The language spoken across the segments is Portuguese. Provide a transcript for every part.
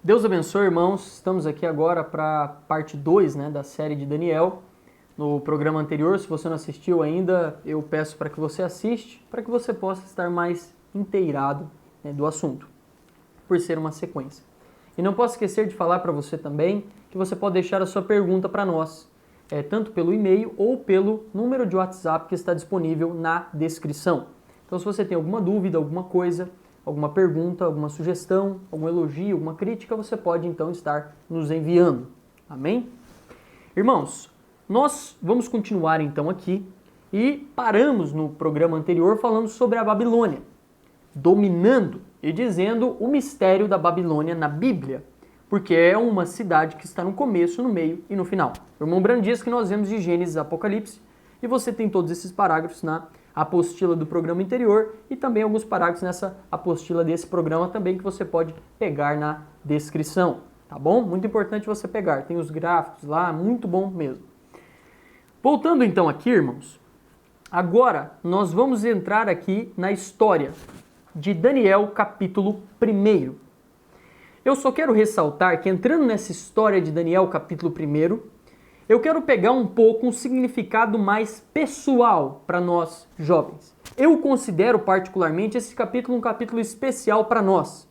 Deus abençoe, irmãos. Estamos aqui agora para a parte 2, da série de Daniel. No programa anterior, se você não assistiu ainda, eu peço para que você assista, para que você possa estar mais inteirado do assunto, por ser uma sequência. E não posso esquecer de falar para você também que você pode deixar a sua pergunta para nós, tanto pelo e-mail ou pelo número de WhatsApp que está disponível na descrição. Então, se você tem alguma dúvida, alguma coisa, alguma pergunta, alguma sugestão, algum elogio, alguma crítica, você pode então estar nos enviando. Amém? Irmãos, nós vamos continuar então aqui e paramos no programa anterior falando sobre a Babilônia, dominando e dizendo o mistério da Babilônia na Bíblia, porque é uma cidade que está no começo, no meio e no final. O irmão Brand diz que nós vemos de Gênesis a Apocalipse e você tem todos esses parágrafos na apostila do programa anterior e também alguns parágrafos nessa apostila desse programa também que você pode pegar na descrição, tá bom? Muito importante você pegar, tem os gráficos lá, muito bom mesmo. Voltando então aqui, irmãos, agora nós vamos entrar aqui na história de Daniel capítulo 1. Eu só quero ressaltar que entrando nessa história de Daniel capítulo 1, eu quero pegar um pouco um significado mais pessoal para nós jovens. Eu considero particularmente esse capítulo um capítulo especial para nós,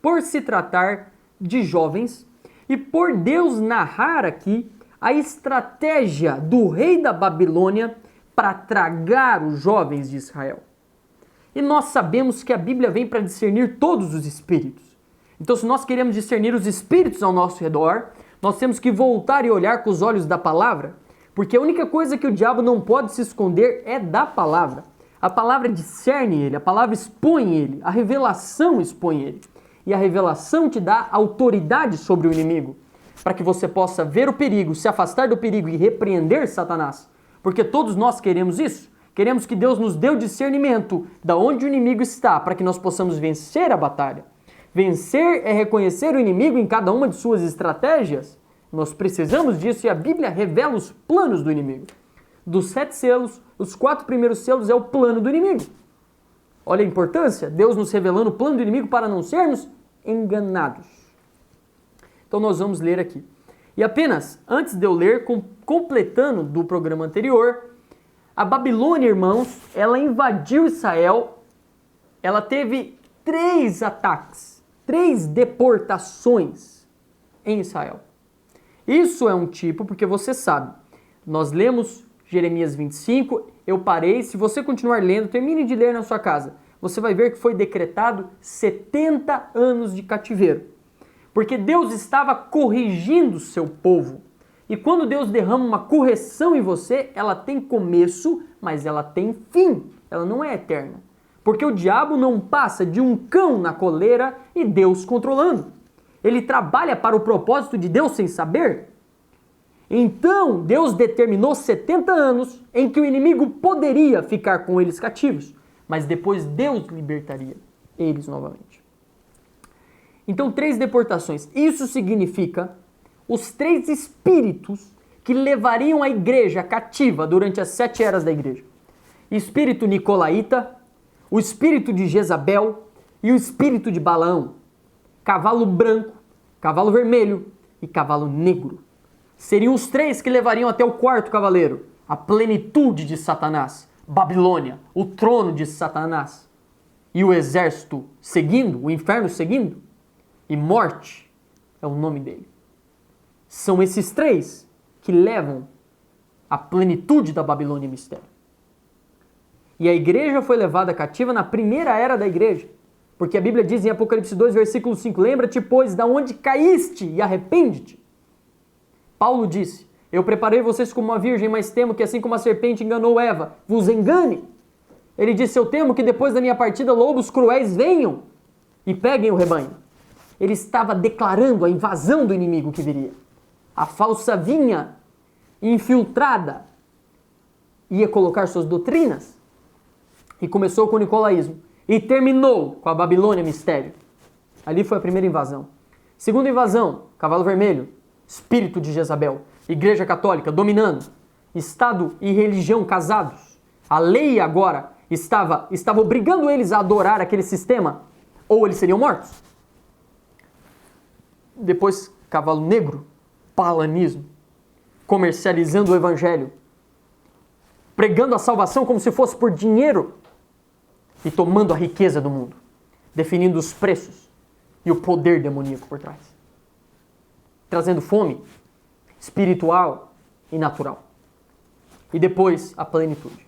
por se tratar de jovens e por Deus narrar aqui a estratégia do rei da Babilônia para tragar os jovens de Israel. E nós sabemos que a Bíblia vem para discernir todos os espíritos. Então, se nós queremos discernir os espíritos ao nosso redor, nós temos que voltar e olhar com os olhos da palavra, porque a única coisa que o diabo não pode se esconder é da palavra. A palavra discerne ele, a palavra expõe ele, a revelação expõe ele. E a revelação te dá autoridade sobre o inimigo, para que você possa ver o perigo, se afastar do perigo e repreender Satanás. Porque todos nós queremos isso. Queremos que Deus nos dê o discernimento de onde o inimigo está, para que nós possamos vencer a batalha. Vencer é reconhecer o inimigo em cada uma de suas estratégias. Nós precisamos disso e a Bíblia revela os planos do inimigo. Dos 7 selos, os 4 primeiros selos é o plano do inimigo. Olha a importância, Deus nos revelando o plano do inimigo para não sermos enganados. Então nós vamos ler aqui. E apenas, antes de eu ler, completando do programa anterior, a Babilônia, irmãos, ela invadiu Israel, ela teve 3 ataques, 3 deportações em Israel. Isso é um tipo, porque você sabe, nós lemos Jeremias 25, eu parei, se você continuar lendo, termine de ler na sua casa, você vai ver que foi decretado 70 anos de cativeiro, porque Deus estava corrigindo o seu povo. E quando Deus derrama uma correção em você, ela tem começo, mas ela tem fim, ela não é eterna. Porque o diabo não passa de um cão na coleira e Deus controlando. Ele trabalha para o propósito de Deus sem saber. Então, Deus determinou 70 anos em que o inimigo poderia ficar com eles cativos, mas depois Deus libertaria eles novamente. Então, 3 deportações. Isso significa os 3 espíritos que levariam a igreja cativa durante as 7 eras da igreja. Espírito nicolaíta, o espírito de Jezabel e o espírito de Balaão. Cavalo branco, cavalo vermelho e cavalo negro. Seriam os 3 que levariam até o 4º cavaleiro, a plenitude de Satanás, Babilônia, o trono de Satanás. E o exército seguindo, o inferno seguindo, e morte é o nome dele. São esses 3 que levam a plenitude da Babilônia e mistério. E a igreja foi levada cativa na primeira era da igreja. Porque a Bíblia diz em Apocalipse 2, versículo 5, lembra-te, pois, da onde caíste e arrepende-te. Paulo disse, eu preparei vocês como uma virgem, mas temo que assim como a serpente enganou Eva, vos engane. Ele disse, eu temo que depois da minha partida lobos cruéis venham e peguem o rebanho. Ele estava declarando a invasão do inimigo que viria. A falsa vinha infiltrada ia colocar suas doutrinas. E começou com o nicolaísmo. E terminou com a Babilônia mistério. Ali foi a primeira invasão. Segunda invasão, cavalo vermelho, espírito de Jezabel. Igreja católica dominando. Estado e religião casados. A lei agora estava obrigando eles a adorar aquele sistema. Ou eles seriam mortos. Depois, cavalo negro, palanismo, comercializando o evangelho, pregando a salvação como se fosse por dinheiro e tomando a riqueza do mundo, definindo os preços e o poder demoníaco por trás, trazendo fome espiritual e natural. E depois, a plenitude.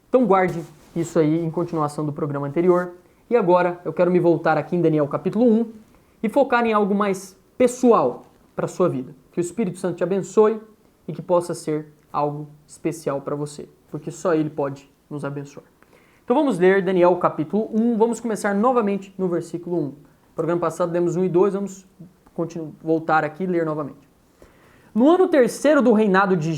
Então guarde isso aí em continuação do programa anterior. E agora eu quero me voltar aqui em Daniel capítulo 1 e focar em algo mais pessoal para a sua vida. Que o Espírito Santo te abençoe e que possa ser algo especial para você, porque só Ele pode nos abençoar. Então vamos ler Daniel capítulo 1, vamos começar novamente no versículo 1. No programa passado demos 1 e 2, vamos voltar aqui e ler novamente. No ano terceiro do reinado de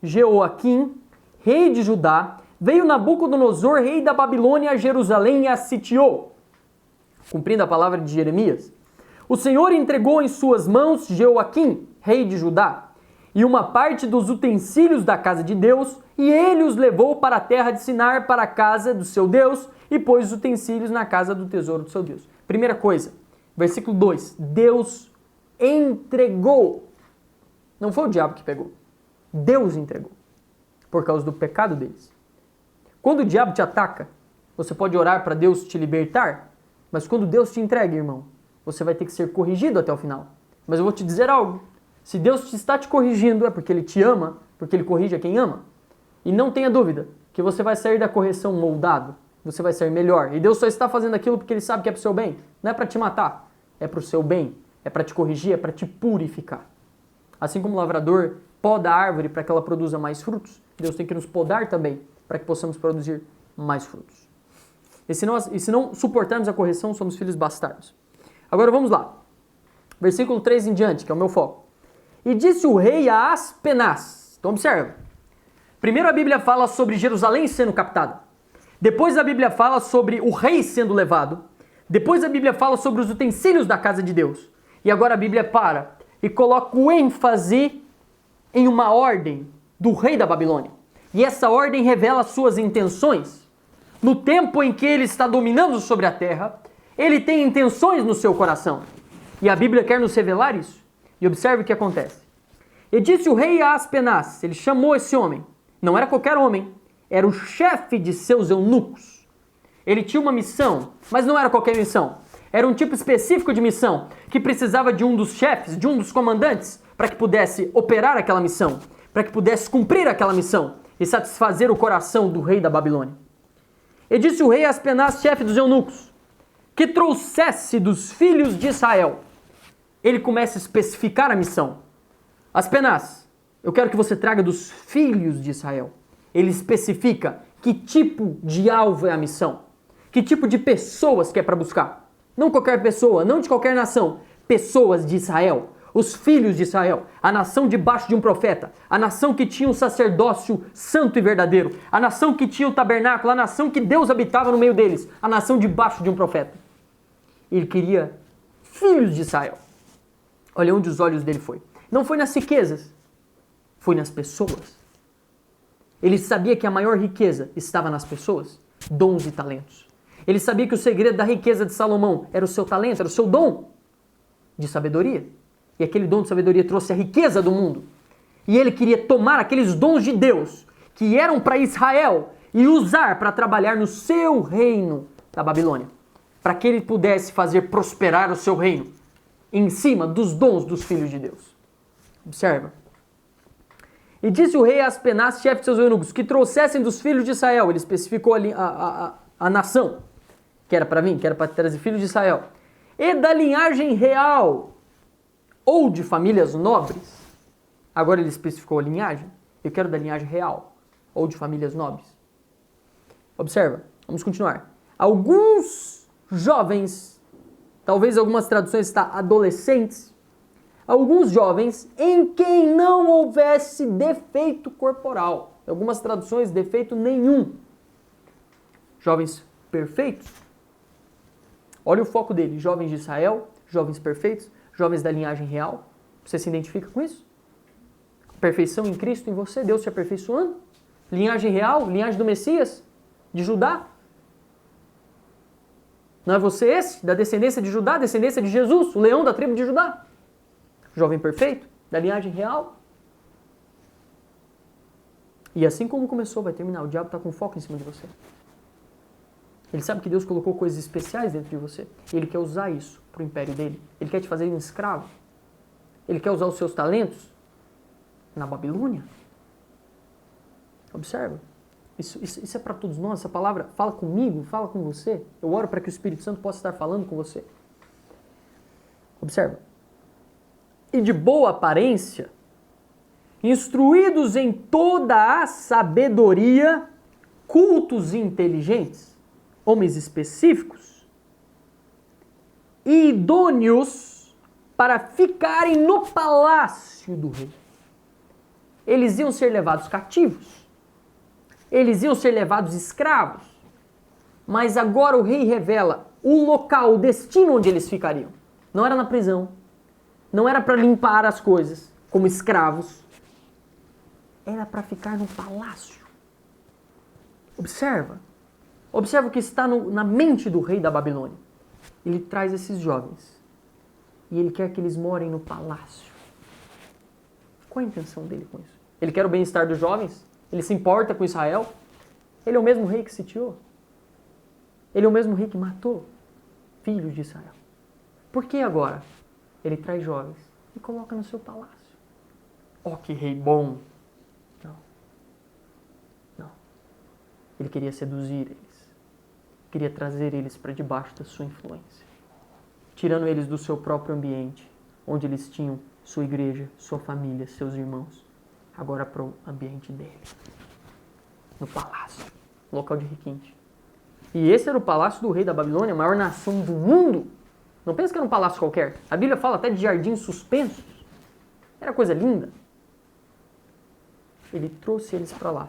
Jeoaquim, rei de Judá, veio Nabucodonosor, rei da Babilônia, a Jerusalém e a sitiou. Cumprindo a palavra de Jeremias. O Senhor entregou em suas mãos Jeoaquim, rei de Judá, e uma parte dos utensílios da casa de Deus, e ele os levou para a terra de Sinar, para a casa do seu Deus, e pôs os utensílios na casa do tesouro do seu Deus. Primeira coisa, versículo 2, Deus entregou. Não foi o diabo que pegou. Deus entregou. Por causa do pecado deles. Quando o diabo te ataca, você pode orar para Deus te libertar, mas quando Deus te entrega, irmão, você vai ter que ser corrigido até o final. Mas eu vou te dizer algo. Se Deus está te corrigindo, é porque Ele te ama, porque Ele corrige a quem ama. E não tenha dúvida que você vai sair da correção moldado, você vai sair melhor. E Deus só está fazendo aquilo porque Ele sabe que é para o seu bem. Não é para te matar, é para o seu bem, é para te corrigir, é para te purificar. Assim como o lavrador poda a árvore para que ela produza mais frutos, Deus tem que nos podar também para que possamos produzir mais frutos. E se não suportarmos a correção, somos filhos bastardos. Agora vamos lá. Versículo 3 em diante, que é o meu foco. E disse o rei a Aspenaz. Então observa. Primeiro a Bíblia fala sobre Jerusalém sendo captada. Depois a Bíblia fala sobre o rei sendo levado. Depois a Bíblia fala sobre os utensílios da casa de Deus. E agora a Bíblia para e coloca o ênfase em uma ordem do rei da Babilônia. E essa ordem revela suas intenções. No tempo em que ele está dominando sobre a terra, ele tem intenções no seu coração. E a Bíblia quer nos revelar isso. E observe o que acontece. E disse o rei a Aspenaz, ele chamou esse homem. Não era qualquer homem, era o chefe de seus eunucos. Ele tinha uma missão, mas não era qualquer missão. Era um tipo específico de missão, que precisava de um dos chefes, de um dos comandantes, para que pudesse operar aquela missão, para que pudesse cumprir aquela missão e satisfazer o coração do rei da Babilônia. E disse o rei a Aspenaz, chefe dos eunucos, que trouxesse dos filhos de Israel. Ele começa a especificar a missão. Aspenaz, eu quero que você traga dos filhos de Israel. Ele especifica que tipo de alvo é a missão, que tipo de pessoas que é para buscar. Não qualquer pessoa, não de qualquer nação. Pessoas de Israel, os filhos de Israel, a nação debaixo de um profeta, a nação que tinha um sacerdócio santo e verdadeiro, a nação que tinha o tabernáculo, a nação que Deus habitava no meio deles, a nação debaixo de um profeta. Ele queria filhos de Israel. Olha onde os olhos dele foi. Não foi nas riquezas, foi nas pessoas. Ele sabia que a maior riqueza estava nas pessoas, dons e talentos. Ele sabia que o segredo da riqueza de Salomão era o seu talento, era o seu dom de sabedoria. E aquele dom de sabedoria trouxe a riqueza do mundo. E ele queria tomar aqueles dons de Deus que eram para Israel e usar para trabalhar no seu reino da Babilônia. Para que ele pudesse fazer prosperar o seu reino em cima dos dons dos filhos de Deus. Observa. E disse o rei a Aspenaz, chefe de seus eunucos, que trouxessem dos filhos de Israel. Ele especificou ali a nação que era para vir, que era para trazer filhos de Israel. E da linhagem real ou de famílias nobres. Agora ele especificou a linhagem. Eu quero da linhagem real ou de famílias nobres. Observa, vamos continuar. Alguns jovens, talvez algumas traduções está adolescentes, alguns jovens em quem não houvesse defeito corporal. Em algumas traduções, defeito nenhum. Jovens perfeitos. Olha o foco dele, jovens de Israel, jovens perfeitos, jovens da linhagem real. Você se identifica com isso? Perfeição em Cristo em você, Deus te aperfeiçoando? Linhagem real, linhagem do Messias, de Judá? Não é você esse, da descendência de Judá, descendência de Jesus, o leão da tribo de Judá? Jovem perfeito, da linhagem real. E assim como começou, vai terminar. O diabo está com foco em cima de você. Ele sabe que Deus colocou coisas especiais dentro de você. E ele quer usar isso para o império dele. Ele quer te fazer um escravo. Ele quer usar os seus talentos na Babilônia. Observa. Isso é para todos nós. Essa palavra fala comigo, fala com você. Eu oro para que o Espírito Santo possa estar falando com você. Observa. E de boa aparência, instruídos em toda a sabedoria, cultos e inteligentes, homens específicos, e idôneos para ficarem no palácio do rei. Eles iam ser levados cativos, eles iam ser levados escravos, mas agora o rei revela o local, o destino onde eles ficariam. Não era na prisão, não era para limpar as coisas como escravos, era para ficar no palácio. Observa o que está na mente do rei da Babilônia. Ele traz esses jovens e ele quer que eles morem no palácio. Qual a intenção dele com isso? Ele quer o bem-estar dos jovens? Ele se importa com Israel? Ele é o mesmo rei que sitiou? Ele é o mesmo rei que matou filhos de Israel? Por que agora ele traz jovens e coloca no seu palácio? Oh, que rei bom! Não. Ele queria seduzir eles. Queria trazer eles para debaixo da sua influência. Tirando eles do seu próprio ambiente, onde eles tinham sua igreja, sua família, seus irmãos. Agora para o ambiente dele. No palácio. Local de requinte. E esse era o palácio do rei da Babilônia, a maior nação do mundo. Não pensa que era um palácio qualquer. A Bíblia fala até de jardins suspensos. Era coisa linda. Ele trouxe eles para lá.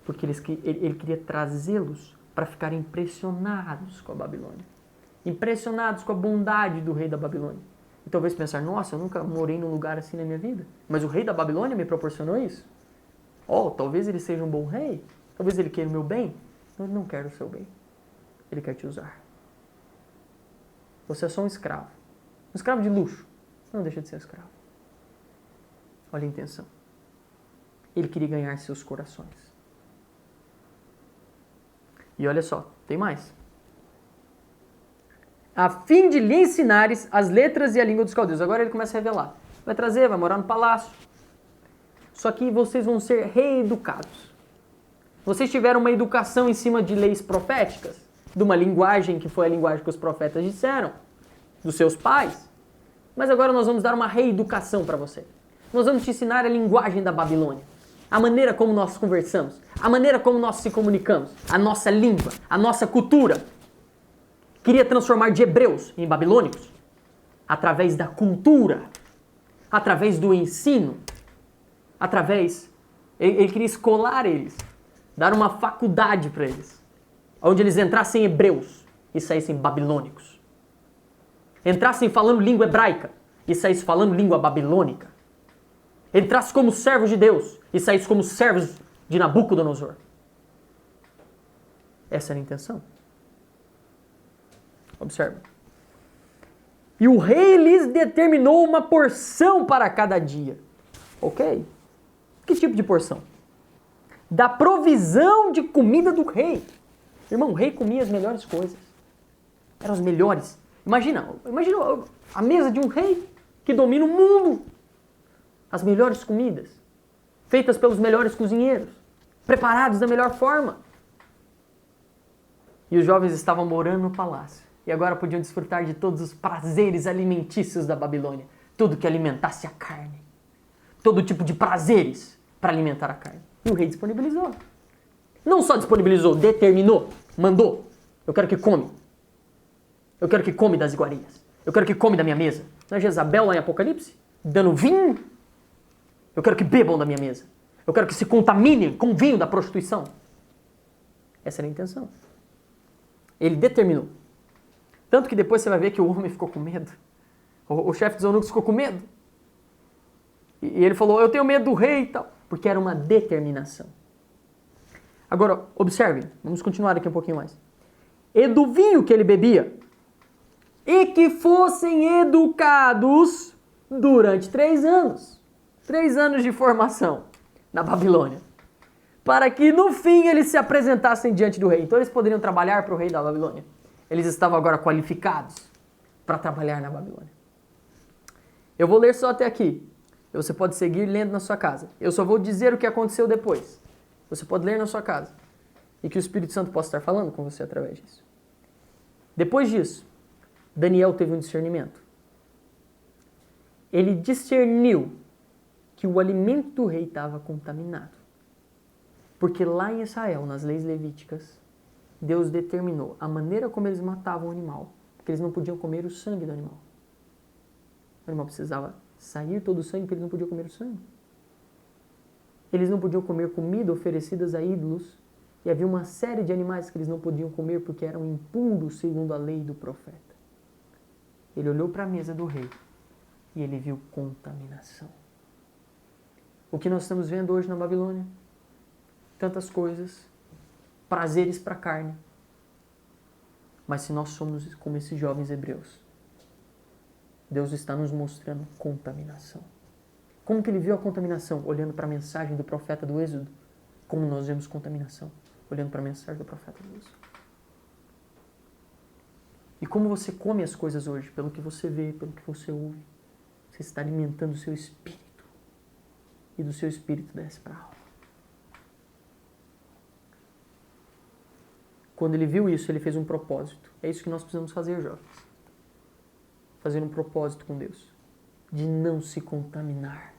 Porque ele queria trazê-los para ficarem impressionados com a Babilônia. Impressionados com a bondade do rei da Babilônia. E talvez pensar, nossa, eu nunca morei num lugar assim na minha vida. Mas o rei da Babilônia me proporcionou isso. Oh, talvez ele seja um bom rei. Talvez ele queira o meu bem. Ele não quer o seu bem. Ele quer te usar. Você é só um escravo. Um escravo de luxo. Não deixa de ser escravo. Olha a intenção. Ele queria ganhar seus corações. E olha só, tem mais. A fim de lhe ensinares as letras e a língua dos caldeus. Agora ele começa a revelar. Vai trazer, vai morar no palácio. Só que vocês vão ser reeducados. Vocês tiveram uma educação em cima de leis proféticas, de uma linguagem que foi a linguagem que os profetas disseram, dos seus pais. Mas agora nós vamos dar uma reeducação para você. Nós vamos te ensinar a linguagem da Babilônia. A maneira como nós conversamos, a maneira como nós se comunicamos, a nossa língua, a nossa cultura. Queria transformar de hebreus em babilônicos através da cultura, através do ensino, ele queria escolar eles, dar uma faculdade para eles, onde eles entrassem hebreus e saíssem babilônicos. Entrassem falando língua hebraica e saíssem falando língua babilônica. Entrassem como servos de Deus e saíssem como servos de Nabucodonosor. Essa era a intenção. Observe. E o rei lhes determinou uma porção para cada dia. Ok? Que tipo de porção? Da provisão de comida do rei. Irmão, o rei comia as melhores coisas. Eram as melhores. Imagina a mesa de um rei que domina o mundo. As melhores comidas. Feitas pelos melhores cozinheiros. Preparados da melhor forma. E os jovens estavam morando no palácio. E agora podiam desfrutar de todos os prazeres alimentícios da Babilônia. Tudo que alimentasse a carne. Todo tipo de prazeres para alimentar a carne. E o rei disponibilizou. Não só disponibilizou, determinou, mandou. Eu quero que come. Eu quero que come das iguarias. Eu quero que come da minha mesa. Não é Jezabel lá em Apocalipse? Dando vinho? Eu quero que bebam da minha mesa. Eu quero que se contaminem com o vinho da prostituição. Essa era a intenção. Ele determinou. Tanto que depois você vai ver que o homem ficou com medo. O chefe dos eunucos ficou com medo. E ele falou, eu tenho medo do rei e tal. Porque era uma determinação. Agora, observe. Vamos continuar aqui um pouquinho mais. e do vinho que ele bebia, e que fossem educados durante 3 anos. 3 anos de formação na Babilônia. Para que no fim eles se apresentassem diante do rei. Então eles poderiam trabalhar para o rei da Babilônia. Eles estavam agora qualificados para trabalhar na Babilônia. Eu vou ler só até aqui. Você pode seguir lendo na sua casa. Eu só vou dizer o que aconteceu depois. Você pode ler na sua casa. E que o Espírito Santo possa estar falando com você através disso. Depois disso, Daniel teve um discernimento. Ele discerniu que o alimento do rei estava contaminado. Porque lá em Israel, nas leis levíticas, Deus determinou a maneira como eles matavam o animal. Porque eles não podiam comer o sangue do animal. O animal precisava sair todo o sangue, porque eles não podiam comer o sangue. Eles não podiam comer comida oferecidas a ídolos. E havia uma série de animais que eles não podiam comer porque eram impuros segundo a lei do profeta. Ele olhou para a mesa do rei e ele viu contaminação. O que nós estamos vendo hoje na Babilônia? Tantas coisas, prazeres para a carne. Mas se nós somos como esses jovens hebreus, Deus está nos mostrando contaminação. Como que ele viu a contaminação? Olhando para a mensagem do profeta do Êxodo. Como nós vemos contaminação? Olhando para a mensagem do profeta do Êxodo. E como você come as coisas hoje? Pelo que você vê, pelo que você ouve. Você está alimentando o seu espírito. E do seu espírito desce para a alma. Quando ele viu isso, ele fez um propósito. É isso que nós precisamos fazer, jovens. Fazer um propósito com Deus. De não se contaminar.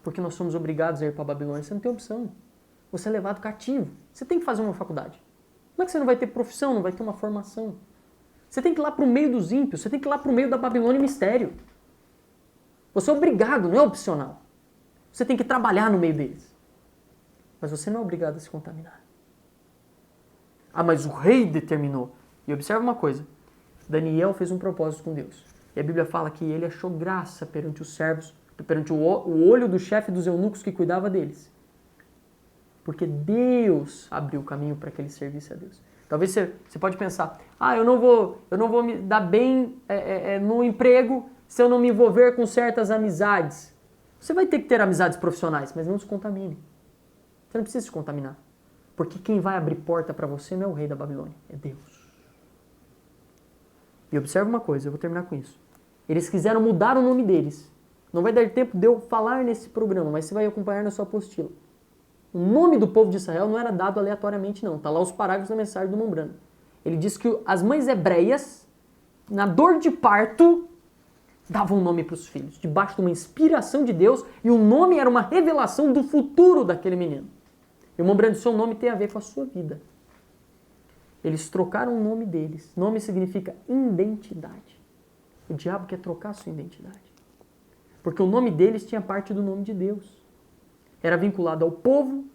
Porque nós somos obrigados a ir para a Babilônia. Você não tem opção. Você é levado cativo. Você tem que fazer uma faculdade. Como é que você não vai ter profissão, não vai ter uma formação? Você tem que ir lá para o meio dos ímpios. Você tem que ir lá para o meio da Babilônia mistério. Você é obrigado, não é opcional. Você tem que trabalhar no meio deles. Mas você não é obrigado a se contaminar. Ah, mas o rei determinou. E observa uma coisa. Daniel fez um propósito com Deus. E a Bíblia fala que ele achou graça perante os servos, perante o olho do chefe dos eunucos que cuidava deles. Porque Deus abriu o caminho para que ele servisse a Deus. Talvez você pode pensar, eu não vou me dar bem no emprego se eu não me envolver com certas amizades. Você vai ter que ter amizades profissionais, mas não se contamine. Você não precisa se contaminar. Porque quem vai abrir porta para você não é o rei da Babilônia, é Deus. E observa uma coisa, eu vou terminar com isso. Eles quiseram mudar o nome deles. Não vai dar tempo de eu falar nesse programa, mas você vai acompanhar na sua apostila. O nome do povo de Israel não era dado aleatoriamente, não. Está lá os parágrafos da mensagem do Mombrano. Ele diz que as mães hebreias, na dor de parto, davam um nome para os filhos, debaixo de uma inspiração de Deus, e o nome era uma revelação do futuro daquele menino. E o Mombrano disse, seu nome tem a ver com a sua vida. Eles trocaram o nome deles. Nome significa identidade. O diabo quer trocar a sua identidade. Porque o nome deles tinha parte do nome de Deus. Era vinculado ao povo,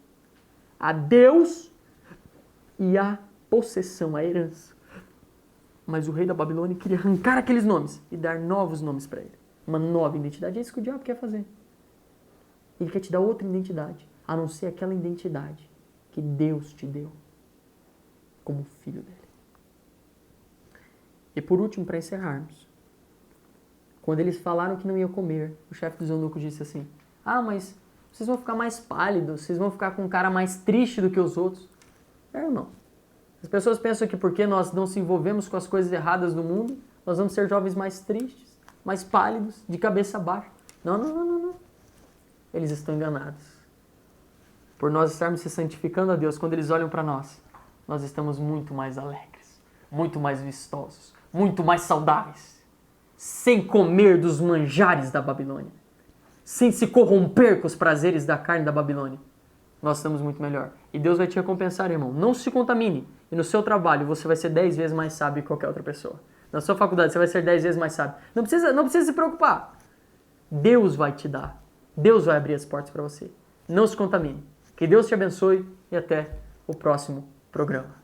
a Deus e à possessão, à herança. Mas o rei da Babilônia queria arrancar aqueles nomes e dar novos nomes para ele. Uma nova identidade. É isso que o diabo quer fazer. Ele quer te dar outra identidade, a não ser aquela identidade que Deus te deu como filho dele. E por último, para encerrarmos, quando eles falaram que não iam comer, o chefe dos eunucos disse assim, mas vocês vão ficar mais pálidos, vocês vão ficar com um cara mais triste do que os outros. Não. As pessoas pensam que porque nós não se envolvemos com as coisas erradas do mundo, nós vamos ser jovens mais tristes, mais pálidos, de cabeça baixa. Não. Eles estão enganados. Por nós estarmos se santificando a Deus, quando eles olham para nós estamos muito mais alegres, muito mais vistosos, muito mais saudáveis, sem comer dos manjares da Babilônia, sem se corromper com os prazeres da carne da Babilônia. Nós estamos muito melhor. E Deus vai te recompensar, irmão. Não se contamine. E no seu trabalho você vai ser 10 vezes mais sábio que qualquer outra pessoa. Na sua faculdade você vai ser 10 vezes mais sábio. Não precisa se preocupar. Deus vai te dar. Deus vai abrir as portas para você. Não se contamine. Que Deus te abençoe e até o próximo programa.